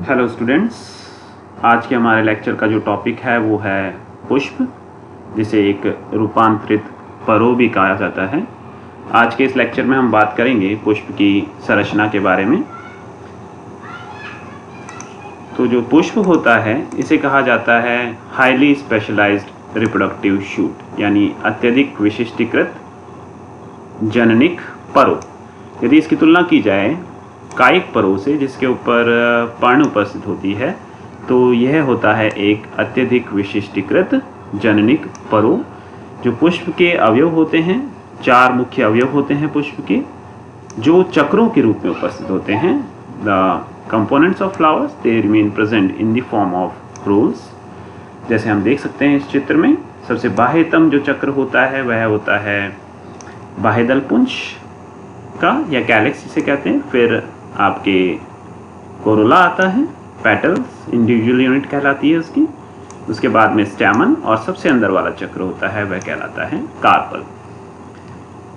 Hello students, आज के हमारे लेक्चर का जो टॉपिक है वो है पुष्प, जिसे एक रूपांतरित परो भी कहा जाता है। आज के इस लेक्चर में हम बात करेंगे पुष्प की संरचना के बारे में। तो जो पुष्प होता है इसे कहा जाता है हाईली स्पेशलाइज्ड रिप्रोडक्टिव शूट, यानी अत्यधिक विशिष्टीकृत जननिक परो। यदि इसकी तुलना की जाए कायिक परो से, जिसके ऊपर पर्ण उपस्थित होती है, तो यह होता है एक अत्यधिक विशिष्टीकृत जननिक परो। जो पुष्प के अवयव होते हैं, 4 मुख्य अवयव होते हैं पुष्प के, जो चक्रों के रूप में उपस्थित होते हैं। The components of flowers they remain present in the form of whorls. जैसे हम देख सकते हैं इस चित्र में, सबसे बाह्यतम जो चक्र होता है वह होता है बाह्यदल पुंज का, या कैलिक्स जिसे कहते हैं। फिर आपके कोरोला आता है, पेटल्स इंडिविजुअल यूनिट कहलाती है उसकी। उसके बाद में स्टैमन, और सबसे अंदर वाला चक्र होता है वह कहलाता है कार्पल।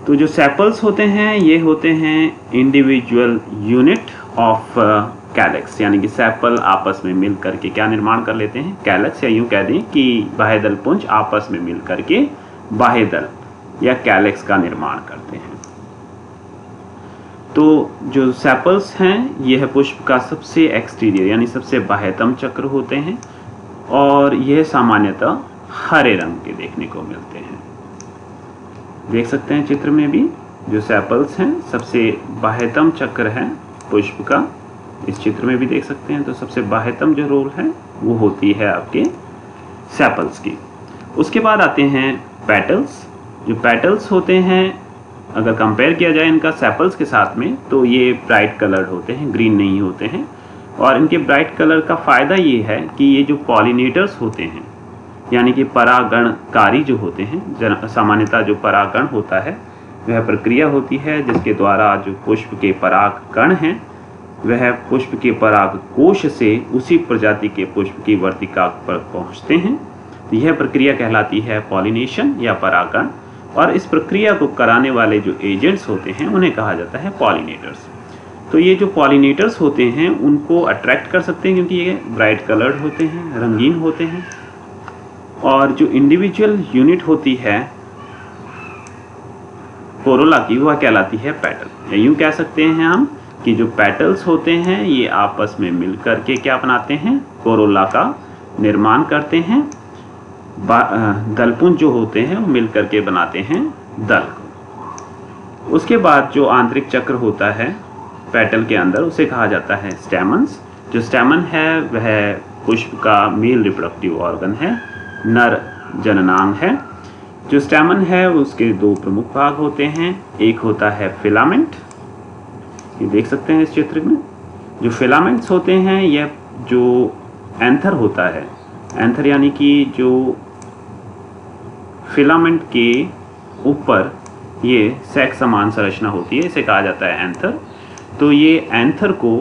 तो जो सेपल्स होते हैं ये होते हैं इंडिविजुअल यूनिट ऑफ कैलिक्स, यानी कि सेपल आपस में मिल करके क्या निर्माण कर लेते हैं, कैलिक्स, या यूं कह दें कि बाह्यदल पुंज आपस में मिल करके बाह्यदल या कैलिक्स का निर्माण करते हैं। तो जो सेपल्स हैं यह पुष्प का सबसे एक्सटीरियर यानी सबसे बाह्यतम चक्र होते हैं, और यह सामान्यतः हरे रंग के देखने को मिलते हैं। देख सकते हैं चित्र में भी जो सेपल्स हैं, सबसे बाह्यतम चक्र है पुष्प का, इस चित्र में भी देख सकते हैं। तो सबसे बाह्यतम जो रोल है वो होती है आपके सेपल्स की। उसके बाद आते हैं पेटल्स। जो पेटल्स होते हैं, अगर कंपेयर किया जाए इनका सेपल्स के साथ में, तो ये ब्राइट कलर्ड होते हैं, ग्रीन नहीं होते हैं। और इनके ब्राइट कलर का फ़ायदा ये है कि ये जो पॉलिनेटर्स होते हैं, यानी कि परागणकारी जो होते हैं, सामान्यतः जो परागण होता है वह प्रक्रिया होती है जिसके द्वारा जो पुष्प के पराग कण हैं वह पुष्प के पराग कोश से उसी प्रजाति के पुष्प की वर्तिका पर पहुँचते हैं। तो यह प्रक्रिया कहलाती है पॉलिनेशन या परागण, और इस प्रक्रिया को कराने वाले जो एजेंट्स होते हैं उन्हें कहा जाता है पॉलिनेटर्स। तो ये जो पॉलिनेटर्स होते हैं उनको अट्रैक्ट कर सकते हैं क्योंकि ये ब्राइट कलर्ड होते हैं, रंगीन होते हैं। और जो इंडिविजुअल यूनिट होती है कोरोला की, वह कहलाती है पेटल, या यूँ कह सकते हैं हम कि जो पेटल्स होते हैं ये आपस में मिल करके क्या बनाते हैं, कोरोला का निर्माण करते हैं। दलपुंज जो होते हैं वो मिल करके बनाते हैं दल को। उसके बाद जो आंतरिक चक्र होता है पेटल के अंदर उसे कहा जाता है स्टैमन्स। जो स्टैमन है वह पुष्प का मेल रिप्रोडक्टिव ऑर्गन है, नर जननांग है। जो स्टैमन है उसके 2 प्रमुख भाग होते हैं। एक होता है फिलामेंट, ये देख सकते हैं इस चित्र में। जो फिलामेंट्स होते हैं यह जो एंथर होता है, एंथर यानी कि जो फिलामेंट के ऊपर ये सैक समान संरचना होती है, इसे कहा जाता है एंथर। तो ये एंथर को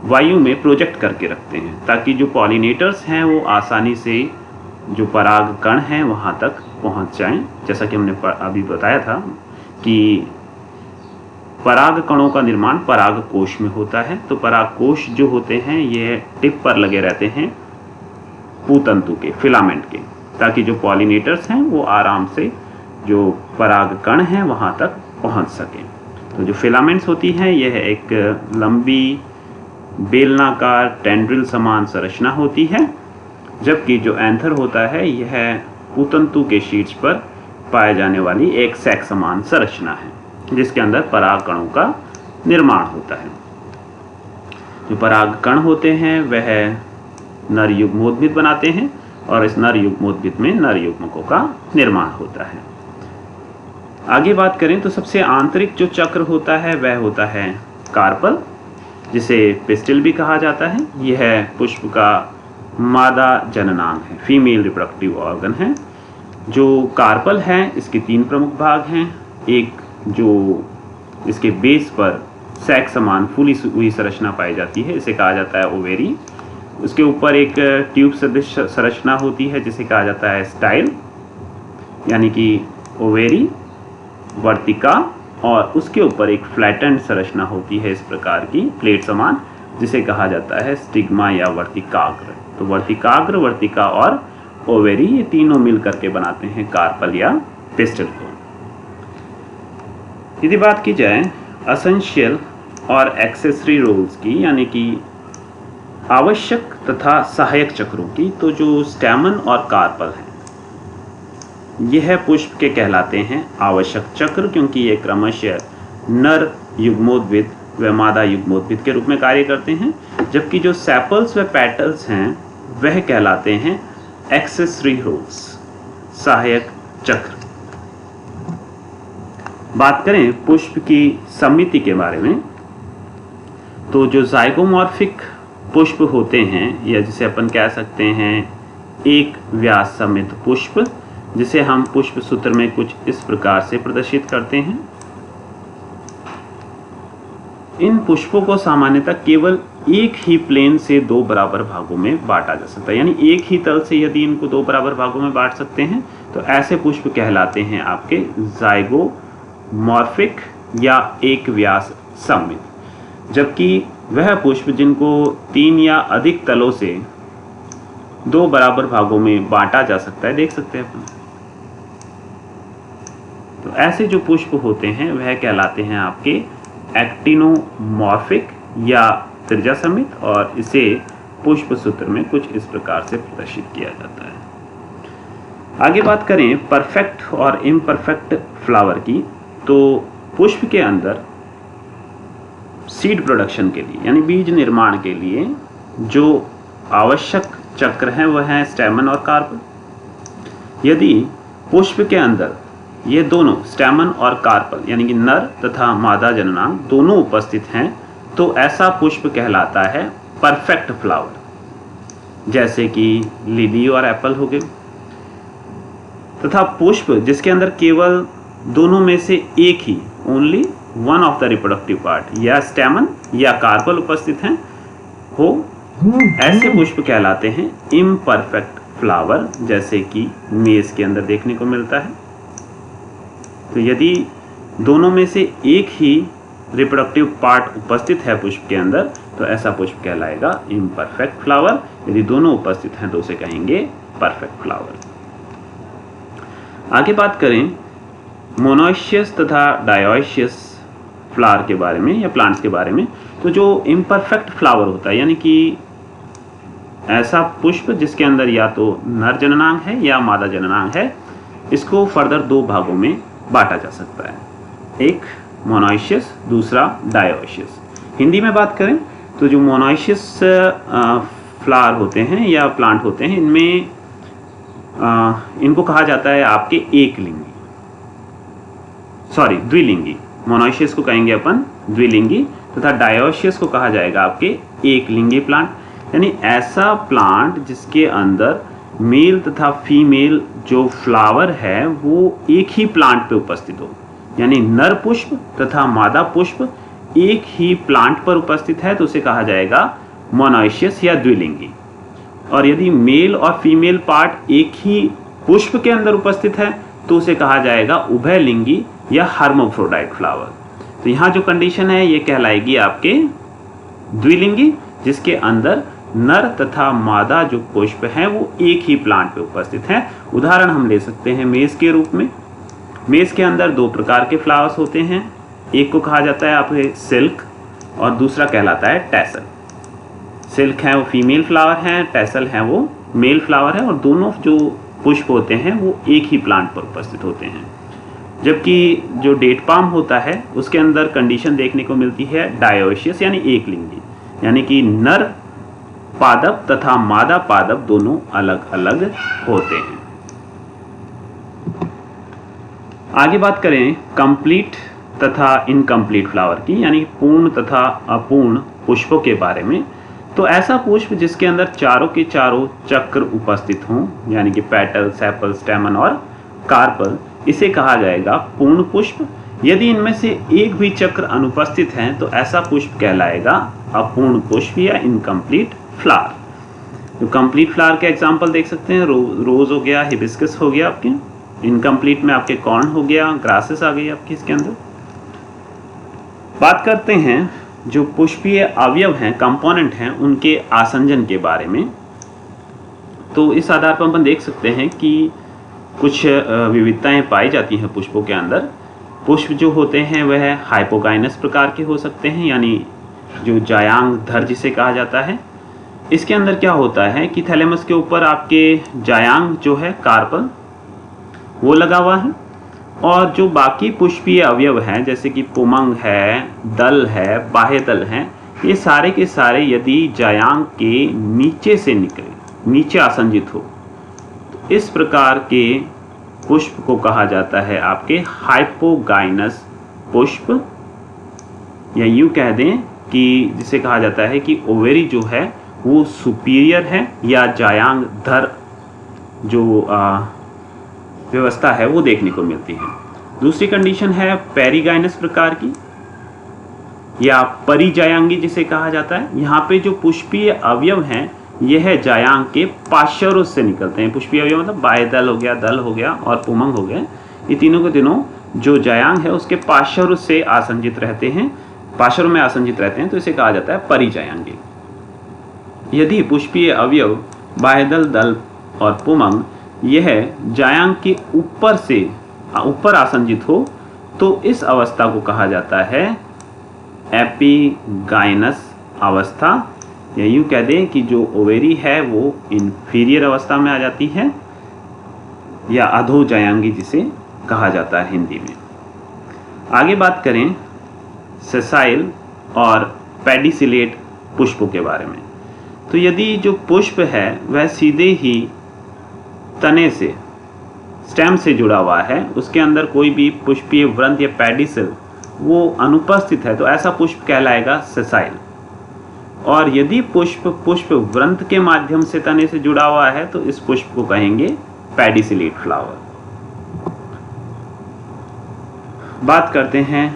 वायु में प्रोजेक्ट करके रखते हैं ताकि जो पॉलिनेटर्स हैं वो आसानी से जो पराग कण हैं वहाँ तक पहुँच जाएं। जैसा कि हमने अभी बताया था कि पराग कणों का निर्माण पराग कोश में होता है। तो पराग कोश जो होते हैं ये टिप पर लगे रहते हैं पूतंतु के, फिलामेंट के, ताकि जो पॉलिनेटर्स हैं वो आराम से जो पराग कण हैं वहाँ तक पहुँच सकें। तो जो फिलामेंट्स होती हैं यह एक लंबी बेलनाकार टेंड्रिल समान संरचना होती है, जबकि जो एंथर होता है यह पूतंतु के शीर्ष पर पाए जाने वाली एक सैक समान संरचना है जिसके अंदर पराग कणों का निर्माण होता है। जो पराग कण होते हैं वह नर युग्मोद्भिद बनाते हैं, और इस नर युग्मोद्भिद में नर युग्मकों का निर्माण होता है। आगे बात करें तो सबसे आंतरिक जो चक्र होता है वह होता है कार्पल, जिसे पिस्टिल भी कहा जाता है। यह पुष्प का मादा जननांग है, फीमेल रिप्रोडक्टिव ऑर्गन है। जो कार्पल है इसके 3 प्रमुख भाग हैं। एक जो इसके बेस पर सैक समान फूली हुई संरचना पाई जाती है, इसे कहा जाता है ओवेरी। उसके ऊपर एक ट्यूब सदृश संरचना होती है जिसे कहा जाता है स्टाइल, यानी कि ओवेरी, वर्तिका, और उसके ऊपर एक फ्लैटेंड संरचना होती है इस प्रकार की प्लेट समान, जिसे कहा जाता है स्टिग्मा या वर्तिकाग्र। तो वर्तिकाग्र, वर्तिका और ओवेरी ये तीनों मिल करके बनाते हैं कार्पल या पिस्टल को। यदि बात की जाए एसेंशियल और एक्सेसरी रोल्स की, यानी कि आवश्यक तथा सहायक चक्रों की, तो जो स्टैमन और कार्पल हैं यह पुष्प के कहलाते हैं आवश्यक चक्र, क्योंकि ये क्रमशः नर युग्मोद्भिद व मादा युग्मोद्भिद के रूप में कार्य करते हैं, जबकि जो सेपल्स व पेटल्स हैं वह कहलाते हैं एक्सेसरी रोल्स, सहायक चक्र। बात करें पुष्प की समिति के बारे में, तो जो जाइगोमॉर्फिक पुष्प होते हैं, या जिसे अपन कह सकते हैं एक व्यास समित पुष्प, जिसे हम पुष्प सूत्र में कुछ इस प्रकार से प्रदर्शित करते हैं। इन पुष्पों को सामान्यतः केवल एक ही प्लेन से दो बराबर भागों में बांटा जा सकता है, यानी एक ही तल से यदि इनको दो बराबर भागों में बांट सकते हैं तो ऐसे पुष्प कहलाते हैं आपके जाइगोमॉर्फिक या एक व्यास सममित। जबकि वह पुष्प जिनको तीन या अधिक तलों से दो बराबर भागों में बांटा जा सकता है, देख सकते हैं अपन, तो ऐसे जो पुष्प होते हैं वह कहलाते हैं आपके एक्टिनोमॉर्फिक या त्रिज्या समित, और इसे पुष्प सूत्र में कुछ इस प्रकार से प्रदर्शित किया जाता है। आगे बात करें परफेक्ट और इम्परफेक्ट फ्लावर की, तो पुष्प के अंदर सीड प्रोडक्शन के लिए, यानी बीज निर्माण के लिए जो आवश्यक चक्र हैं वह हैं स्टैमन और कार्पल। यदि पुष्प के अंदर ये दोनों स्टैमन और कार्पल, यानी कि नर तथा मादा जननांग दोनों उपस्थित हैं, तो ऐसा पुष्प कहलाता है परफेक्ट फ्लावर, जैसे कि लिली और एप्पल हो गए। तथा पुष्प जिसके अंदर केवल दोनों में से एक ही, only one of the reproductive part, या स्टैमन या कार्पल उपस्थित हैं हो, ऐसे पुष्प कहलाते हैं इम्परफेक्ट फ्लावर, जैसे कि मेज के अंदर देखने को मिलता है। तो यदि दोनों में से एक ही रिप्रोडक्टिव पार्ट उपस्थित है पुष्प के अंदर, तो ऐसा पुष्प कहलाएगा इम्परफेक्ट फ्लावर। यदि दोनों उपस्थित हैं तो उसे कहेंगे परफेक्ट फ्लावर। आगे बात करें मोनोइशियस तथा डायोइशियस फ्लावर के बारे में, या प्लांट्स के बारे में, तो जो इम्परफेक्ट फ्लावर होता है, यानी कि ऐसा पुष्प जिसके अंदर या तो नर जननांग है या मादा जननांग है, इसको फर्दर दो भागों में बांटा जा सकता है, एक मोनोइशियस, दूसरा डायोइशियस। हिंदी में बात करें तो जो मोनोइशियस फ्लावर होते हैं या प्लांट होते हैं, इनमें इनको कहा जाता है आपके एक लिंगी, सॉरी द्विलिंगी। मोनोइशियस को कहेंगे अपन द्विलिंगी, तथा डायोइशियस को कहा जाएगा आपके एक लिंगी प्लांट, यानी ऐसा प्लांट जिसके अंदर मेल तथा फीमेल जो फ्लावर है वो एक ही प्लांट पे उपस्थित हो, यानी नर पुष्प तथा मादा पुष्प एक ही प्लांट पर उपस्थित है, तो उसे कहा जाएगा मोनोइशियस या द्विलिंगी। और यदि मेल और फीमेल पार्ट एक ही पुष्प के अंदर उपस्थित है तो उसे कहा जाएगा उभयलिंगी या हर्माफ्रोडाइट फ्लावर। तो यहाँ जो कंडीशन है ये कहलाएगी आपके द्विलिंगी, जिसके अंदर नर तथा मादा जो पुष्प हैं वो एक ही प्लांट पे उपस्थित हैं। उदाहरण हम ले सकते हैं मेज के रूप में। मेज के अंदर दो प्रकार के फ्लावर्स होते हैं, एक को कहा जाता है आपके सिल्क और दूसरा कहलाता है टैसल। सिल्क है वो फीमेल फ्लावर है, टैसल है वो मेल फ्लावर है, और दोनों जो पुष्प होते हैं वो एक ही प्लांट पर उपस्थित होते हैं। जबकि जो डेट पाम होता है उसके अंदर कंडीशन देखने को मिलती है डायोइशियस यानी एक लिंगी, यानी कि नर पादप तथा मादा पादप दोनों अलग अलग होते हैं। आगे बात करें कंप्लीट तथा इनकम्प्लीट फ्लावर की, यानी पूर्ण तथा अपूर्ण पुष्पों के बारे में। तो ऐसा पुष्प जिसके अंदर चारों के चारों चक्र उपस्थित हों, यानी कि पेटल, सेपल, स्टैमन और कार्पल, इसे कहा जाएगा पूर्ण पुष्प। यदि इनमें से एक भी चक्र अनुपस्थित हैं तो ऐसा पुष्प कहलाएगा अपूर्ण पुष्प या इनकम्प्लीट फ्लावर। तो कंप्लीट फ्लावर के एग्जांपल देख सकते हैं, रोज हो गया, हिबिस्कस हो गया आपके। इनकम्प्लीट में आपके कॉर्न हो गया, ग्रासेस आ गई आपकी इसके अंदर। बात करते हैं जो पुष्पीय अवयव हैं, कंपोनेंट हैं, उनके आसंजन के बारे में। तो इस आधार पर अपन देख सकते हैं कि कुछ विविधताएं पाई जाती हैं पुष्पों के अंदर। पुष्प जो होते हैं वह हाइपोगाइनस प्रकार के हो सकते हैं, यानी जो जायांग धर जिसे कहा जाता है। इसके अंदर क्या होता है कि थैलेमस के ऊपर आपके जायांग जो है कार्पल वो लगा हुआ है, और जो बाकी पुष्पीय अवयव हैं जैसे कि पुमंग है, दल है, बाह्य दल हैं, ये सारे के सारे यदि जायांग के नीचे से निकले, नीचे आसंजित हो, तो इस प्रकार के पुष्प को कहा जाता है आपके हाइपोगाइनस पुष्प, या यूँ कह दें कि जिसे कहा जाता है कि ओवेरी जो है वो सुपीरियर है, या जायांग धर जो व्यवस्था है वो देखने को मिलती है। दूसरी कंडीशन है पेरीगाइनस प्रकार की या परिजायांगी जिसे कहा जाता है। यहाँ पे जो पुष्पीय अवयव हैं यह जायांग के पार्श्वों से निकलते हैं। पुष्पीय अवयव मतलब बाह्य दल हो गया, दल हो गया और पुमंग हो गया, ये तीनों के तीनों जो जायांग है उसके पार्श्व से आसंजित रहते हैं, पार्श्व में आसंजित रहते हैं, तो इसे कहा जाता है परिजायांगी। यदि पुष्पीय अवयव बाह्य दल, दल और पुमंग यह जायांग के ऊपर से ऊपर आसंजित हो तो इस अवस्था को कहा जाता है एपीगाइनस अवस्था, या यूँ कह दें कि जो ओवेरी है वो इंफीरियर अवस्था में आ जाती है, या अधो जायांगी जिसे कहा जाता है हिंदी में। आगे बात करें सेसाइल और पेडिसिलेट पुष्पों के बारे में। तो यदि जो पुष्प है वह सीधे ही तने से, स्टेम से जुड़ा हुआ है, उसके अंदर कोई भी पुष्पीय वृंत या पेडिसिल वो अनुपस्थित है, तो ऐसा पुष्प कहलाएगा सेसाइल। और यदि पुष्प वृंत के माध्यम से तने से जुड़ा हुआ है तो इस पुष्प को कहेंगे पेडिसिलेट फ्लावर। बात करते हैं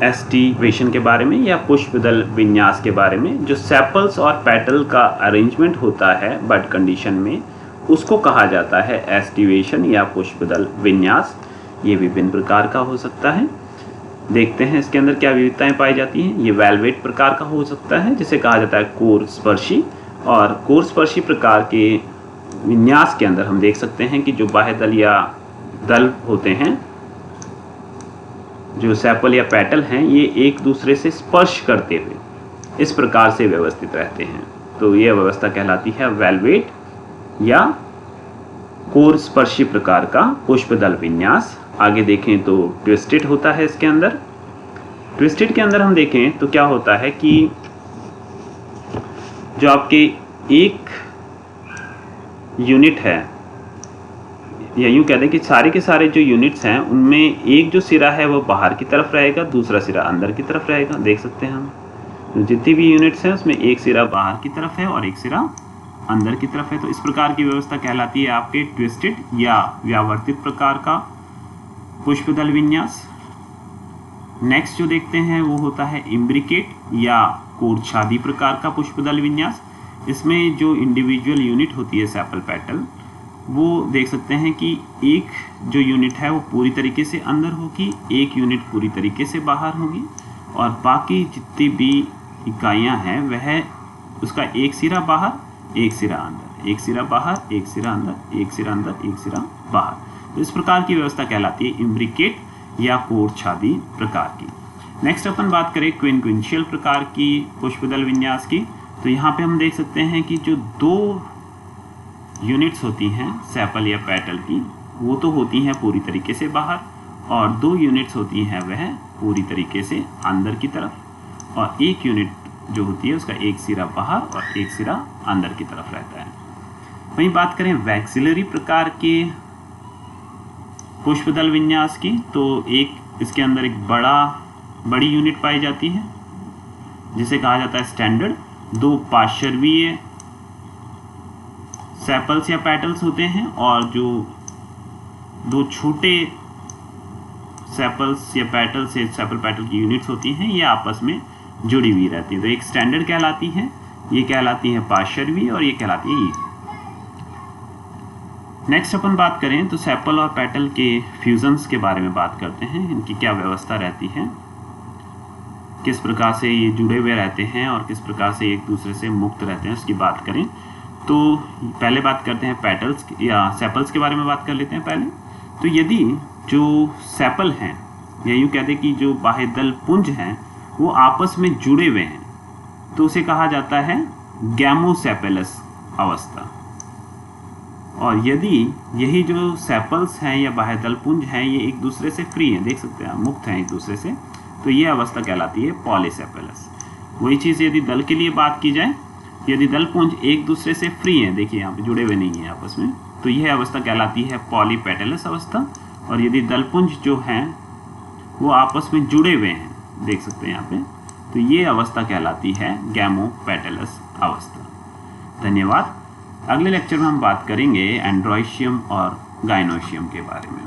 एस्टिवेशन के बारे में या पुष्पदल विन्यास के बारे में। जो सेपल्स और पेटल का अरेंजमेंट होता है बड कंडीशन में उसको कहा जाता है एस्टिवेशन या पुष्पदल विन्यास। ये विभिन्न प्रकार का हो सकता है। देखते हैं इसके अंदर क्या विविधताएं पाई जाती हैं। ये वेलवेट प्रकार का हो सकता है जिसे कहा जाता है कोर स्पर्शी, और कोर स्पर्शी प्रकार के विन्यास के अंदर हम देख सकते हैं कि जो बाह्य दल या दल होते हैं, जो सेपल या पेटल हैं, ये एक दूसरे से स्पर्श करते हुए इस प्रकार से व्यवस्थित रहते हैं, तो यह व्यवस्था कहलाती है वेलवेट या कोर स्पर्शी प्रकार का पुष्पदल विन्यास। आगे देखें तो ट्विस्टेड होता है इसके अंदर। ट्विस्टेड के अंदर हम देखें तो क्या होता है कि जो आपके एक यूनिट है, या यूँ कह दें कि सारे के सारे जो यूनिट्स हैं उनमें एक जो सिरा है वो बाहर की तरफ रहेगा, दूसरा सिरा अंदर की तरफ रहेगा। देख सकते हैं हम जितनी भी यूनिट्स हैं उसमें एक सिरा बाहर की तरफ है और एक सिरा अंदर की तरफ है, तो इस प्रकार की व्यवस्था कहलाती है आपके ट्विस्टेड या व्यावर्तित प्रकार का पुष्पदल विन्यास। नेक्स्ट जो देखते हैं वो होता है इम्ब्रिकेट या कोरछादी प्रकार का पुष्पदल विन्यास। इसमें जो इंडिविजुअल यूनिट होती है सेपल पेटल, वो देख सकते हैं कि एक जो यूनिट है वो पूरी तरीके से अंदर होगी, एक यूनिट पूरी तरीके से बाहर होगी, और बाकी जितनी भी इकाइयां हैं वह उसका एक सिरा बाहर, एक सिरा अंदर, एक सिरा बाहर, एक सिरा अंदर, एक सिरा अंदर, एक सिरा बाहर। तो इस प्रकार की व्यवस्था कहलाती है इम्ब्रिकेट या कोरछादी प्रकार की। नेक्स्ट अपन बात करें क्विंक्विंशियल प्रकार की पुष्पदल विन्यास की। तो यहाँ पे हम देख सकते हैं कि जो दो यूनिट्स होती हैं सेपल या पेटल की, वो तो होती हैं पूरी तरीके से बाहर, और दो यूनिट्स होती हैं वह पूरी तरीके से अंदर की तरफ, और एक यूनिट जो होती है उसका एक सिरा बाहर और एक सिरा अंदर की तरफ रहता है। वहीं बात करें वैक्सिलरी प्रकार के पुष्पदल विन्यास की, तो एक इसके अंदर एक बड़ी यूनिट पाई जाती है जिसे कहा जाता है स्टैंडर्ड। दो पार्श्वीय सेपल्स या पेटल्स होते हैं, और जो दो छोटे सेपल्स या पेटल से सेपल पेटल की यूनिट्स होती हैं ये आपस में जुड़ी हुई रहती है, तो एक स्टैंडर्ड कहलाती है, ये कहलाती है पार्श्वी और ये कहलाती है ईव। नेक्स्ट अपन बात करें तो सेपल और पेटल के फ्यूजन्स के बारे में बात करते हैं, इनकी क्या व्यवस्था रहती है। किस प्रकार से ये जुड़े हुए रहते हैं और किस प्रकार से एक दूसरे से मुक्त रहते हैं उसकी बात करें तो पहले बात करते हैं पेटल्स या सेपल्स के बारे में बात कर लेते हैं पहले। तो यदि जो सेपल हैं या यूँ कहते हैं कि जो बाह्यदल पुंज हैं वो आपस में जुड़े हुए हैं तो उसे कहा जाता है गैमोसेपेलस अवस्था। और यदि यही जो सेपल्स हैं या बाह्यदल पुंज हैं ये एक दूसरे से फ्री हैं, देख सकते हैं मुक्त हैं एक दूसरे से, तो ये अवस्था कहलाती है पॉलीसेपेलस। वही चीज़ यदि दल के लिए बात की जाए, यदि दल पुंज एक दूसरे से फ्री हैं, देखिए यहाँ पे जुड़े हुए नहीं हैं आपस में, तो यह अवस्था कहलाती है पॉलीपेटलस अवस्था। और यदि दल पुंज जो हैं वो आपस में जुड़े हुए हैं, देख सकते हैं यहाँ पे, तो ये अवस्था कहलाती है गैमोपेटलस अवस्था। धन्यवाद। अगले लेक्चर में हम बात करेंगे एंड्रोइशियम और गाइनोशियम के बारे में।